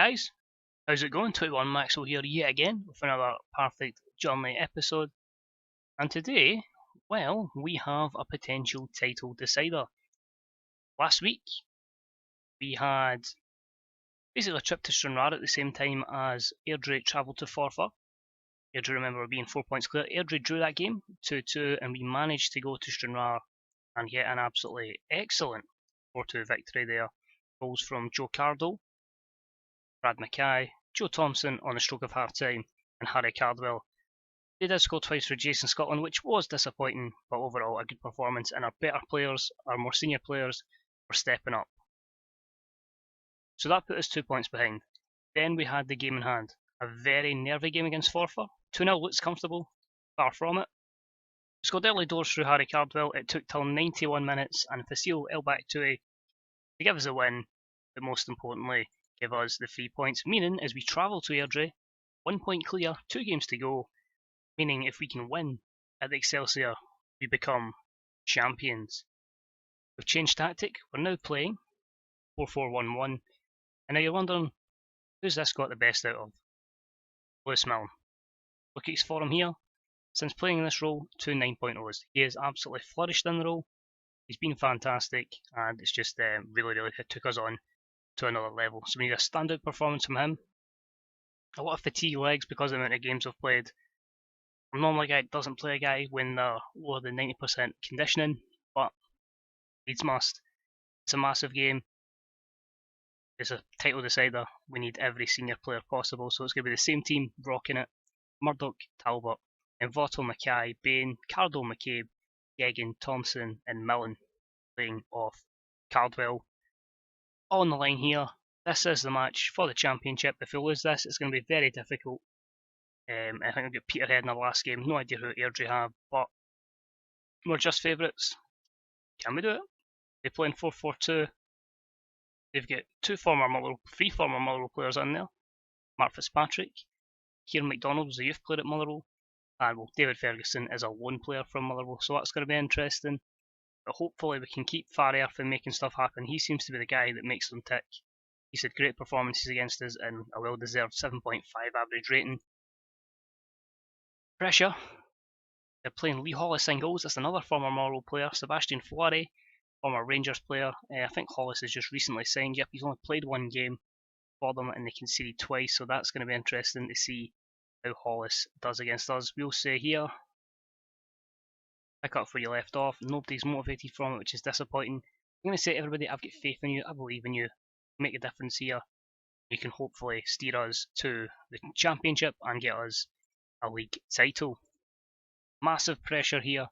guys, how's it going? 21 Maxwell here yet again with another Perfect Journey episode. And today, well, we have a potential title decider. Last week, we had basically a trip to Stranraer at the same time as Airdrie travelled to Forfar. Airdrie, remember, being 4 points clear. Airdrie drew that game 2-2, and we managed to go to Stranraer and get an absolutely excellent 4-2 victory there. Goals from Joe Cardo, Brad Mackay, Joe Thompson on the stroke of half-time, and Harry Cardwell. They did score twice for Jason Scotland, which was disappointing, but overall a good performance, and our better players, our more senior players, were stepping up. So that put us 2 points behind. Then we had the game in hand. A very nervy game against Forfar. 2-0 looks comfortable, far from it. We scored early doors through Harry Cardwell. It took till 91 minutes, and Fasil Elbaktui to give us a win, but most importantly, give us the 3 points, meaning as we travel to Airdrie, 1 point clear, 2 games to go, meaning if we can win at the Excelsior, we become champions. We've changed tactic, we're now playing 4-4-1-1, and now you're wondering, who's this got the best out of? Lewis Milne. Look at his form here. Since playing in this role, 2 9.0s. He has absolutely flourished in the role. He's been fantastic, and it's just really took us on to another level. So we need a standout performance from him. A lot of fatigue legs because of the amount of games we've played. I'm normally a guy that doesn't play a guy when they're lower than 90% conditioning, but Leeds must. It's a massive game. It's a title decider. We need every senior player possible, so it's going to be the same team rocking it. Murdoch, Talbot, Envoto, Mackay, Bain, Cardo, McCabe, Geoghegan, Thompson, and Millen playing off Cardwell. All on the line here. This is the match for the championship. If we lose this, it's going to be very difficult. I think we'll get Peterhead in the last game. No idea who Airdrie have, but we're just favourites. Can we do it? They play in 4-4-2. They've got 3 former Motherwell players in there. Mark Fitzpatrick, Kieran McDonald was a youth player at Motherwell, and David Ferguson is a loan player from Motherwell, so that's going to be interesting. But hopefully we can keep Farrier from making stuff happen. He seems to be the guy that makes them tick. He's had great performances against us and a well-deserved 7.5 average rating. Pressure. They're playing Lee Hollis in goals. That's another former Motherwell player. Sebastian Fleury, former Rangers player. I think Hollis has just recently signed. Yep, he's only played 1 game for them and they conceded twice, so that's going to be interesting to see how Hollis does against us. We'll say here, pick up where you left off. Nobody's motivated from it, which is disappointing. I'm going to say to everybody, I've got faith in you. I believe in you. Make a difference here. You can hopefully steer us to the championship and get us a league title. Massive pressure here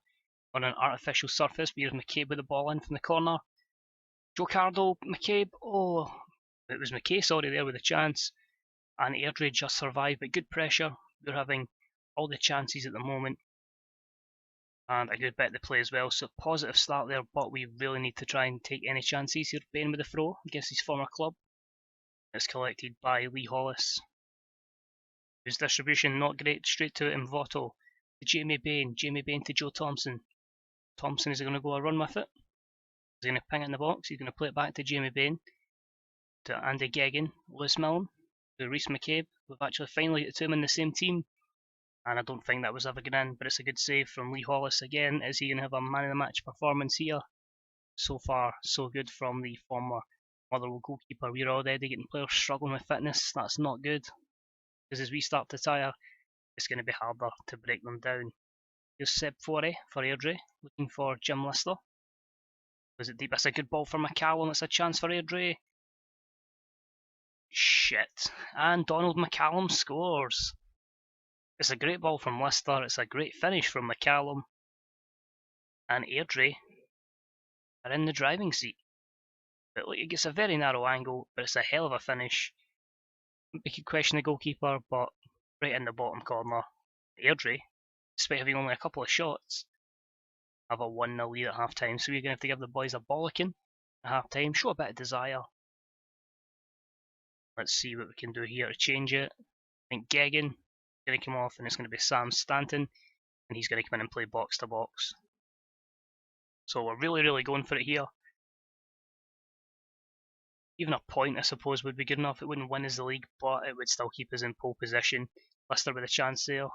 on an artificial surface. Here's McCabe with the ball in from the corner. Joe Cardo, McCabe. Oh, it was McKay, sorry, there with a chance. And Airdrie just survived, but good pressure. They're having all the chances at the moment. And a good bit to play as well. So positive start there, but we really need to try and take any chances here. Bain with the throw against his former club. It's collected by Lee Hollis. His distribution not great. Straight to Envoto. To Jamie Bain. Jamie Bain to Joe Thompson. Thompson is going to go a run with it. He's going to ping it in the box. He's going to play it back to Jamie Bain. To Andy Geoghegan. Lewis Milne. To Rhys McCabe. We've actually finally got 2 in the same team. And I don't think that was ever going in, but it's a good save from Lee Hollis again. Is he going to have a man of the match performance here? So far, so good from the former Motherwell goalkeeper. We're already getting players struggling with fitness. That's not good. Because as we start to tire, it's going to be harder to break them down. Here's Seb Forey for Airdrie, looking for Jim Lister. Was it deep? That's a good ball for McCallum. It's a chance for Airdrie. Shit. And Donald McCallum scores. It's a great ball from Lister. It's a great finish from McCallum. And Airdrie are in the driving seat. But look, it gets a very narrow angle, but it's a hell of a finish. We could question the goalkeeper, but right in the bottom corner. Airdrie, despite having only a couple of shots, have a 1-0 lead at half time. So we're going to have to give the boys a bollocking at half time. Show a bit of desire. Let's see what we can do here to change it. I think Geoghegan going to come off and it's going to be Sam Stanton and he's going to come in and play box to box. So we're really going for it here. Even a point, I suppose, would be good enough. It wouldn't win us the league, but it would still keep us in pole position. Leicester with a chance there.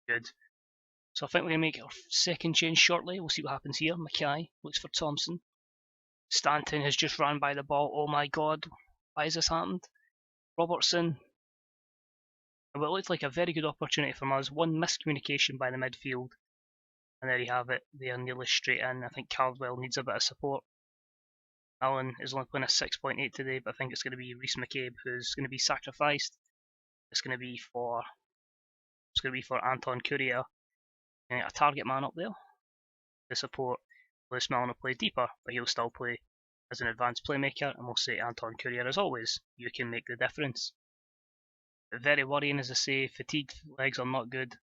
Good. So I think we're going to make our second change shortly. We'll see what happens here. Mackay looks for Thompson. Stanton has just ran by the ball. Oh my god. Why has this happened? Robertson. Well, it looked like a very good opportunity from us. One miscommunication by the midfield. And there you have it. They are nearly straight in. I think Caldwell needs a bit of support. Allen is only playing a 6.8 today, but I think it's going to be Reece McCabe who's going to be sacrificed. It's going to be for Anton Courier. A target man up there to support Lewis Milner. Will play deeper, but he'll still play as an advanced playmaker, and we'll say Anton Courier as always. You can make the difference. But very worrying, as I say, fatigued legs are not good,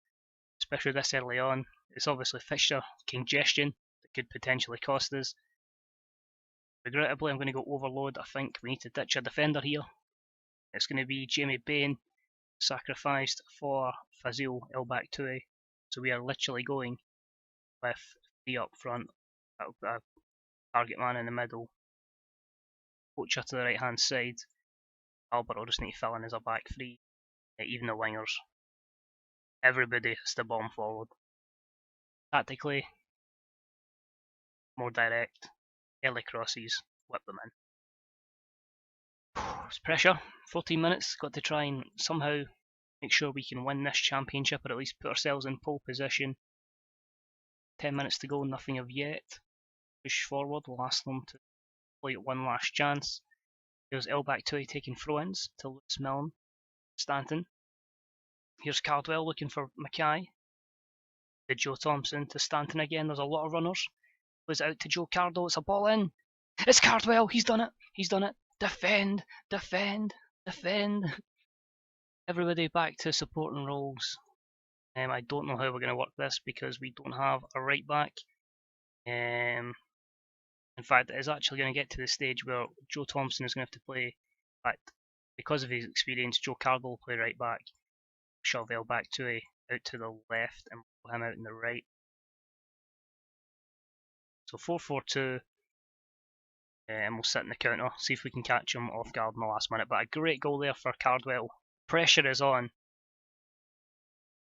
especially this early on. It's obviously fixture congestion that could potentially cost us. Regrettably, I'm going to go overload. I think we need to ditch a defender here. It's going to be Jamie Bain, sacrificed for Fazil El-Baktouei. So we are literally going with 3 up front, a target man in the middle, Poacher to the right hand side. Albert will just need to fill in as a back 3, even the wingers. Everybody has to bomb forward. Tactically, more direct, early crosses, whip them in. It's pressure, 14 minutes, got to try and somehow make sure we can win this championship, or at least put ourselves in pole position. 10 minutes to go, nothing of yet. Push forward, we'll ask them to play at one last chance. Here's El-Baktouei taking throw-ins to Lewis Milner. Stanton. Here's Caldwell looking for Mackay. To Joe Thompson, to Stanton again. There's a lot of runners. Plays out to Joe Cardo. It's a ball in. It's Cardwell. He's done it. He's done it. Defend. Defend. Defend. Everybody back to supporting roles. I don't know how we're going to work this because we don't have a right back. In fact, it is actually going to get to the stage where Joe Thompson is going to have to play. In fact, because of his experience, Joe Cardo will play right back. Shove El-Baktouei out to the left and pull him out in the right. So 4-4-2, and we'll sit in the counter, see if we can catch him off guard in the last minute. But a great goal there for Cardwell. Pressure is on.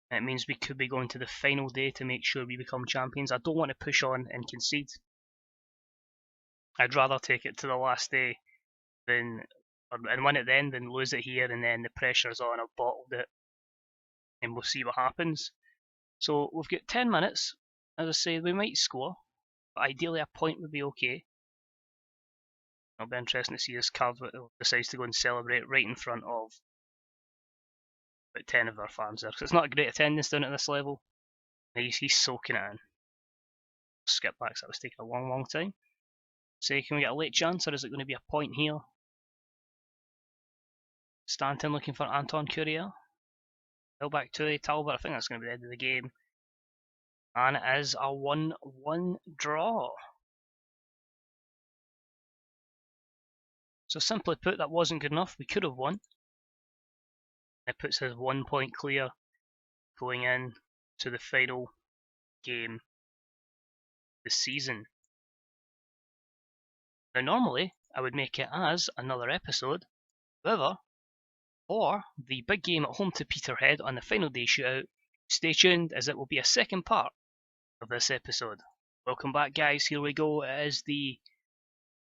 It means we could be going to the final day to make sure we become champions. I don't want to push on and concede. I'd rather take it to the last day and win it then than lose it here and then the pressure's on. I've bottled it and we'll see what happens. So we've got 10 minutes. As I say, we might score, but ideally a point would be okay. It'll be interesting to see as Caldwell decides to go and celebrate right in front of about 10 of our fans there. So it's not a great attendance down at this level. He's soaking it in. Skip back, so that was taking a long time. Say, can we get a late chance, or is it going to be a point here? Stanton looking for Anton Courier. El-Baktouei, Talbot, I think that's going to be the end of the game. And it is a 1-1 draw. So simply put, that wasn't good enough. We could have won. It puts us 1 point clear going in to the final game this season. Now normally I would make it as another episode, however, for the big game at home to Peterhead on the final day shootout, stay tuned as it will be a second part of this episode. Welcome back guys, here we go. It is the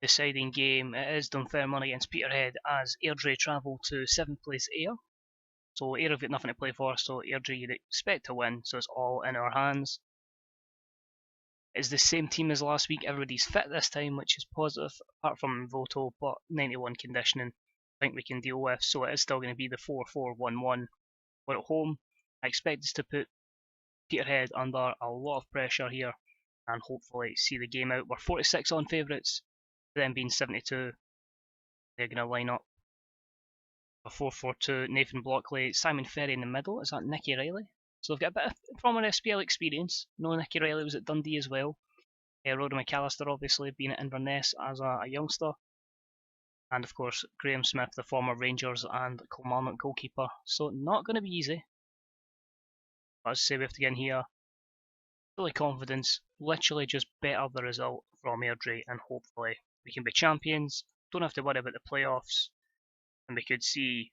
deciding game. It is Dunfermline against Peterhead as Airdrie travel to 7th place Ayr. So Ayr have got nothing to play for, so Airdrie you'd expect to win, so it's all in our hands. It's the same team as last week, everybody's fit this time, which is positive, apart from Voto, but 91 conditioning I think we can deal with, so it is still going to be the 4-4-1-1. We're at home. I expect us to put Peterhead under a lot of pressure here and hopefully see the game out. We're 46 on favourites, them being 72. They're going to line up a 4-4-2, Nathan Blockley, Simon Ferry in the middle. Is that Nicky Riley? So they've got a bit of former SPL experience. No, Nicky Riley was at Dundee as well. Rhoda McAllister obviously being at Inverness as a youngster. And of course Graham Smith, the former Rangers and Kilmarnock goalkeeper. So not going to be easy. But as I say, we have to get in here. Fully confidence, literally just better the result from Airdrie and hopefully we can be champions don't have to worry about the playoffs, and we could see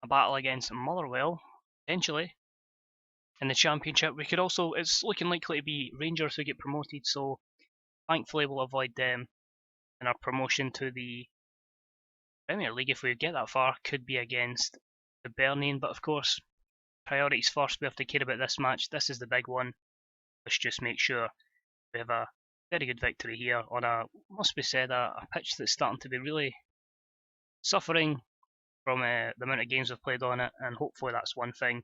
a battle against Motherwell, potentially, in the Championship. We could also, it's looking likely to be Rangers who get promoted, so thankfully we'll avoid them. And our promotion to the Premier League, if we get that far, could be against the Hibernian. But of course, priorities first. We have to care about this match. This is the big one. Let's just make sure we have a very good victory here on a, must be said, a pitch that's starting to be really suffering from the amount of games we've played on it, and hopefully that's one thing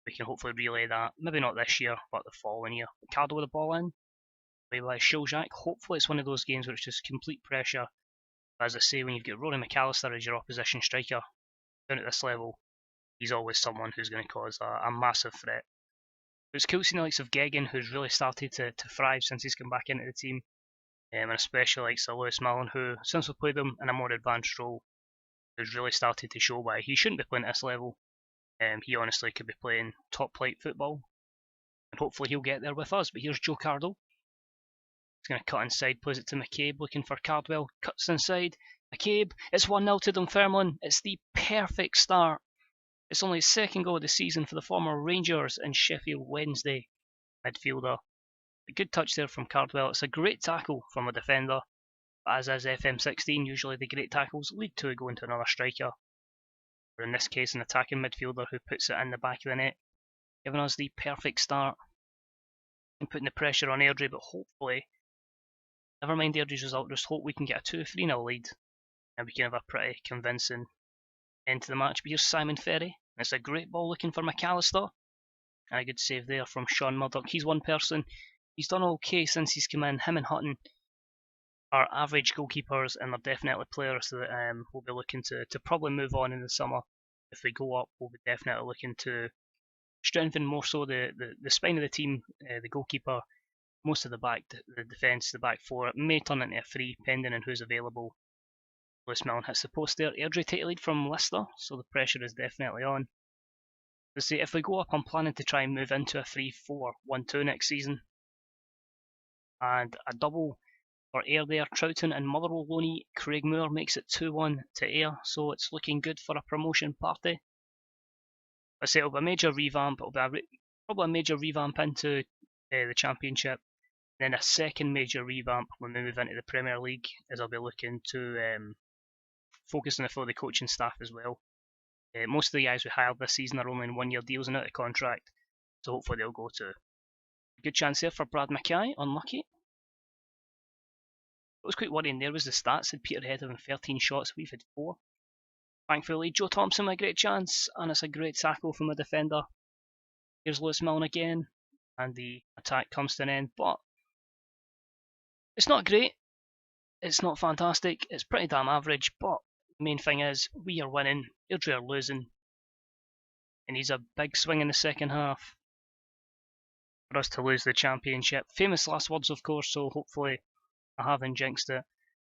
we can hopefully relay that. Maybe not this year, but the following year. Ricardo with the ball in, played by Shiljak. Hopefully it's one of those games where it's just complete pressure. But as I say, when you've got Rory McAllister as your opposition striker down at this level, he's always someone who's going to cause a massive threat. It's cool seeing the likes of Geoghegan, who's really started to thrive since he's come back into the team, and especially like Sir Lewis Millen, who, since we played him in a more advanced role, has really started to show why he shouldn't be playing at this level. He honestly could be playing top flight football, and hopefully he'll get there with us. But here's Joe Cardle. He's going to cut inside, plays it to McCabe, looking for Cardwell, cuts inside. McCabe, it's 1-0 to Dunfermline. It's the perfect start. It's only his second goal of the season for the former Rangers and Sheffield Wednesday midfielder. A good touch there from Cardwell. It's a great tackle from a defender. But as is FM16, usually the great tackles lead to a go into another striker. Or in this case, an attacking midfielder who puts it in the back of the net, giving us the perfect start and putting the pressure on Airdrie. But hopefully, never mind Airdrie's result, just hope we can get a 2-3-0 lead and we can have a pretty convincing end to the match. But here's Simon Ferry. It's a great ball looking for McAllister. And a good save there from Sean Murdoch. He's one person. He's done okay since he's come in. Him and Hutton are average goalkeepers, and they're definitely players that we'll be looking to probably move on in the summer. If we go up, we'll be definitely looking to strengthen more so the spine of the team, the goalkeeper, most of the back, the defence, the back four. It may turn into a free, pending on who's available. Lewis Millen hits the post there. Airdrie take a lead from Leicester, so the pressure is definitely on. To say, if we go up, I'm planning to try and move into a 3-4-1-2 next season. And a double for Ayr there. Troughton and Motherwell loanee Craig Moore makes it 2-1 to Ayr, so it's looking good for a promotion party. I say it'll be a major revamp. It'll be probably a major revamp into the Championship. Then a second major revamp when we move into the Premier League, as I'll be looking to focus on the coaching staff as well. Most of the guys we hired this season are only in 1-year deals and out of contract, so hopefully they'll go to. Good chance there for Brad Mackay, unlucky. What was quite worrying there was the stats. Had Peterhead having 13 shots, we've had 4. Thankfully, Joe Thompson with a great chance, and it's a great tackle from a defender. Here's Lewis Millen again, and the attack comes to an end, but it's not great. It's not fantastic. It's pretty damn average, but the main thing is we are winning, Airdrie are losing, and he's a big swing in the second half for us to lose the Championship. Famous last words, of course, so hopefully I haven't jinxed it.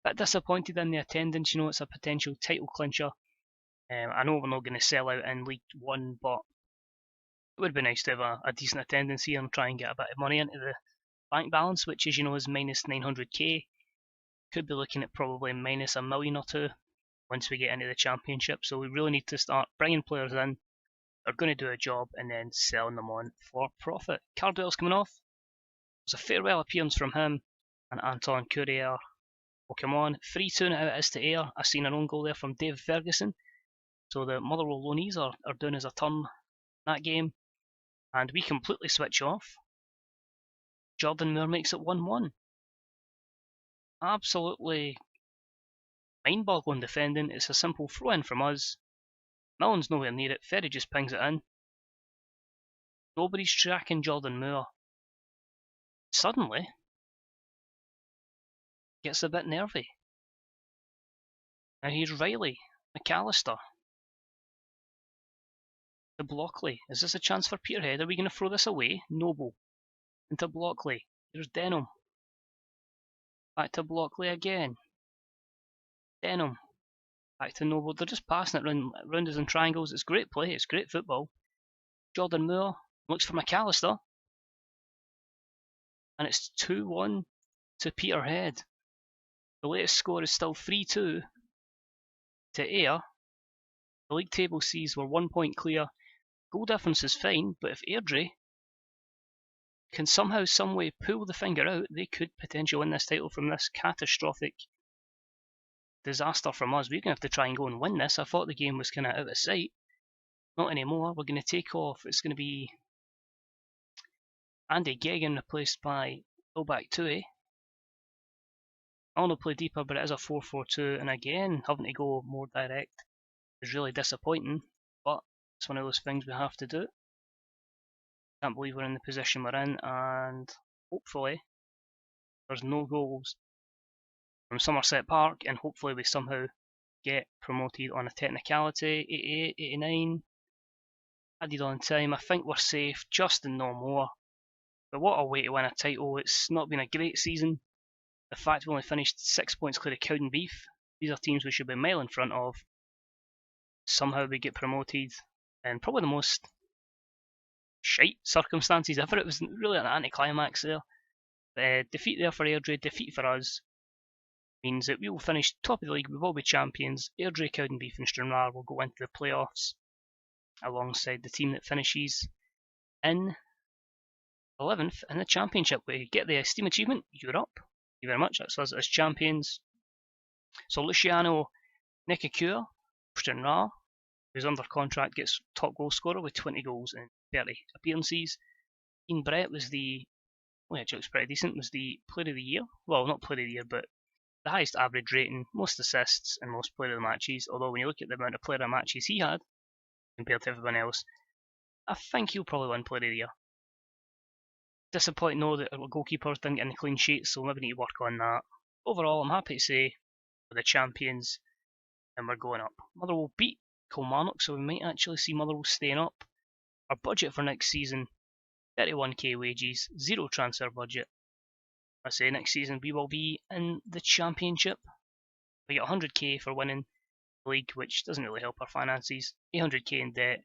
Bit disappointed in the attendance, it's a potential title clincher. I know we're not going to sell out in League 1, but it would be nice to have a decent attendance here and try and get a bit of money into the bank balance, which as you know is minus 900k. Could be looking at probably minus $1 million or 2 once we get into the Championship. So we really need to start bringing players in that are going to do a job and then selling them on for profit. Cardwell's coming off. There's a farewell appearance from him and Anton Courier will come on. 3-2 now it is to Ayr. I've seen an own goal there from Dave Ferguson. So the Motherwell loanees are doing us a turn that game. And we completely switch off. Jordan Moore makes it 1-1. Absolutely mind-boggling defending. It's a simple throw-in from us. Millen's nowhere near it. Ferry just pings it in. Nobody's tracking Jordan Moore. Suddenly, gets a bit nervy. Now here's Riley, McAllister, to Blockley. Is this a chance for Peterhead? Are we going to throw this away? Noble, into Blockley. Here's Denham. Back to Blockley again. Denham. Back to Noble. They're just passing it round us in triangles. It's great play. It's great football. Jordan Moore looks for McAllister. And it's 2-1 to Peterhead. The latest score is still 3-2 to Ayr. The league table sees we're 1 point clear. Goal difference is fine, but if Airdrie can somehow, someway pull the finger out, they could potentially win this title from this catastrophic disaster from us. We're going to have to try and go and win this. I thought the game was kind of out of sight. Not anymore. We're going to take off. It's going to be Andy Geoghegan replaced by fullback Tui. I want to play deeper, but it is a 4-4-2, and again, having to go more direct is really disappointing, but it's one of those things we have to do. Can't believe we're in the position we're in, and hopefully there's no goals from Somerset Park, and hopefully we somehow get promoted on a technicality. 88, 89, added on time. I think we're safe, just and no more. But what a way to win a title. It's not been a great season. The fact we only finished 6 points clear of Cowdenbeath, these are teams we should be a mile in front of. Somehow we get promoted, and probably the most shite circumstances ever. It was really an anticlimax there. Defeat there for Airdrie, defeat for us means that we will finish top of the league, we will be champions. Airdrie, Cowdenbeath and Stranraer will go into the playoffs alongside the team that finishes in 11th in the championship. We get the esteem achievement, you're up. Thank you very much, that's us as champions. So Luciano Nikakua, Stranraer, who's under contract, gets top goal scorer with 20 goals in 30 appearances. Ian Brett was the, well, actually it was pretty decent, was the player of the year. Well, not player of the year, but the highest average rating, most assists and most player of the matches. Although when you look at the amount of player of the matches he had compared to everyone else, I think he'll probably win player of the year. Disappointing though that our goalkeepers didn't get any clean sheets, so maybe need to work on that. Overall, I'm happy to say we're the champions and we're going up. Motherwell beat Kilmarnock, so we might actually see Motherwell staying up. Our budget for next season, 31k wages, 0 transfer budget. I say next season we will be in the championship. We get 100k for winning the league, which doesn't really help our finances. 800k in debt.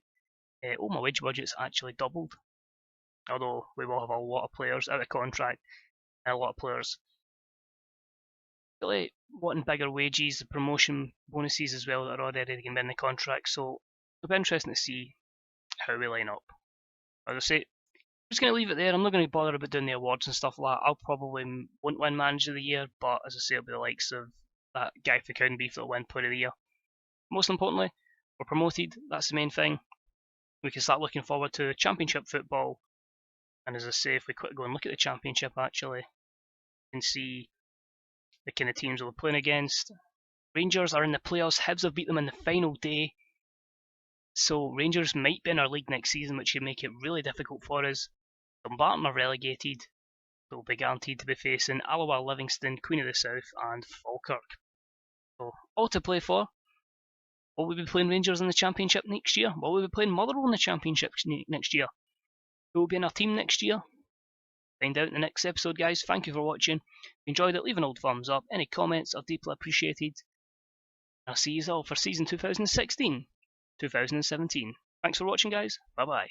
All my wage budget's actually doubled. Although we will have a lot of players out of contract and a lot of players really wanting bigger wages, the promotion bonuses as well that are already going to be in the contract. So it'll be interesting to see how we line up. As I say, I'm just going to leave it there. I'm not going to bother about doing the awards and stuff like that. I'll probably won't win Manager of the Year, but as I say, it'll be the likes of that guy for Cowdenbeath that'll win Player of the Year. Most importantly, we're promoted. That's the main thing. We can start looking forward to Championship football. And as I say, if we quickly go and look at the Championship, actually, you can see the kind of teams we're playing against. Rangers are in the playoffs. Hibs have beat them in the final day. So Rangers might be in our league next season, which would make it really difficult for us. Dumbarton are relegated. They'll be guaranteed to be facing Alloa, Livingston, Queen of the South and Falkirk. So all to play for. Will we be playing Rangers in the Championship next year? Will we be playing Motherwell in the Championship next year? Who will be in our team next year? Find out in the next episode, guys. Thank you for watching. If you enjoyed it, leave an old thumbs up. Any comments are deeply appreciated. I'll see you all for season 2016-2017. Thanks for watching, guys. Bye bye.